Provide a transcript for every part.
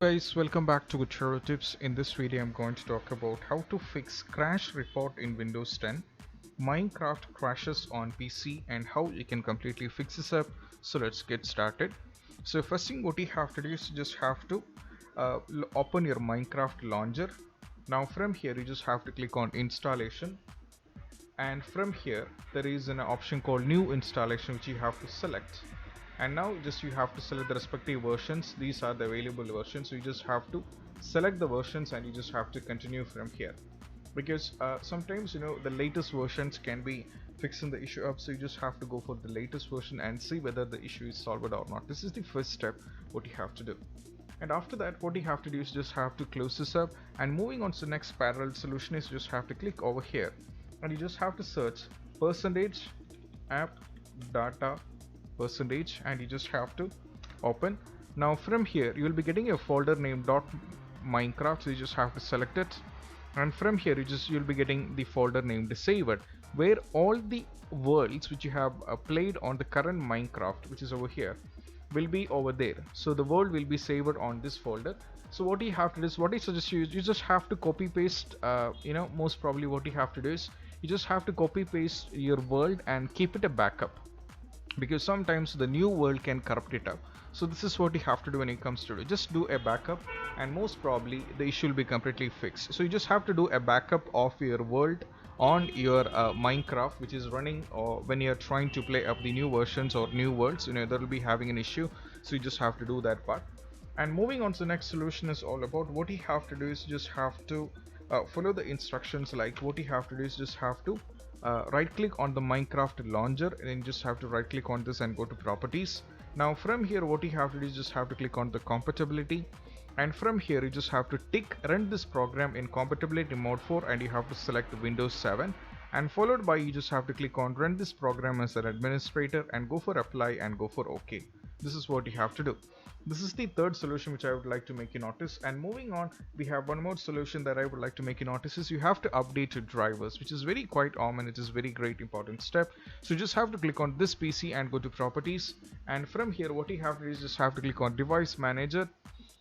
Guys, welcome back to Tutorial Tips. In this video I'm going to talk about how to fix crash report in Windows 10, Minecraft crashes on PC, and how you can completely fix this up. So let's get started. So first thing what you have to do is you just have to open your Minecraft launcher. Now from here you just have to click on installation, and from here there is an option called new installation which you have to select. And now just you have to select the respective versions. These are the available versions, so you just have to select the versions and you just have to continue from here, because sometimes the latest versions can be fixing the issue up, so you just have to go for the latest version and see whether the issue is solved or not. This is the first step what you have to do. And after that what you have to do is just have to close this up, and moving on to the next parallel solution is you just have to click over here and you just have to search percentage app data percentage, and you just have to open. Now from here you will be getting a folder named .minecraft, so you just have to select it, and from here you'll be getting the folder named saved, where all the worlds which you have played on the current Minecraft, which is over here, will be over there. So the world will be saved on this folder. So what you have to do is, what I suggest you just have to copy paste, most probably what you have to do is you just have to copy paste your world and keep it a backup, because sometimes the new world can corrupt it up. So this is what you have to do when it comes to it. Just do a backup and most probably the issue will be completely fixed. So you just have to do a backup of your world on your Minecraft, which is running, or when you're trying to play up the new versions or new worlds, that will be having an issue. So you just have to do that part. And moving on to the next solution is all about, what you have to do is just have to follow the instructions. Like what you have to do is just have to right click on the Minecraft launcher, and then just have to right click on this and go to properties. Now from here what you have to do is just have to click on the compatibility, and from here you just have to tick run this program in compatibility mode 4, and you have to select Windows 7, and followed by you just have to click on run this program as an administrator and go for apply and go for OK. This is what you have to do. This is the third solution which I would like to make you notice. And moving on, we have one more solution that I would like to make you notice is you have to update your drivers, which is very quite common. It is very great important step. So you just have to click on this PC and go to properties, and from here what you have to do is just have to click on device manager,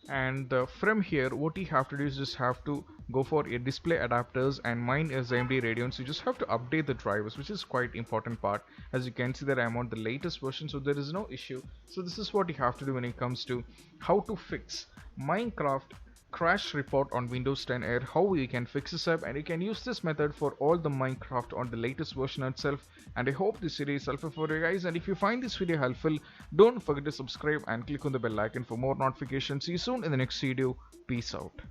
and from here what you have to do is just have to go for a display adapters, and mine is AMD Radeon. So you just have to update the drivers, which is quite important part. As you can see that I'm on the latest version, so there is no issue. So this is what you have to do when it comes to how to fix Minecraft crash report on Windows 10 Air, how you can fix this up, and you can use this method for all the Minecraft on the latest version itself. And I hope this video is helpful for you guys, and if you find this video helpful, don't forget to subscribe and click on the bell icon for more notifications. See you soon in the next video. Peace out.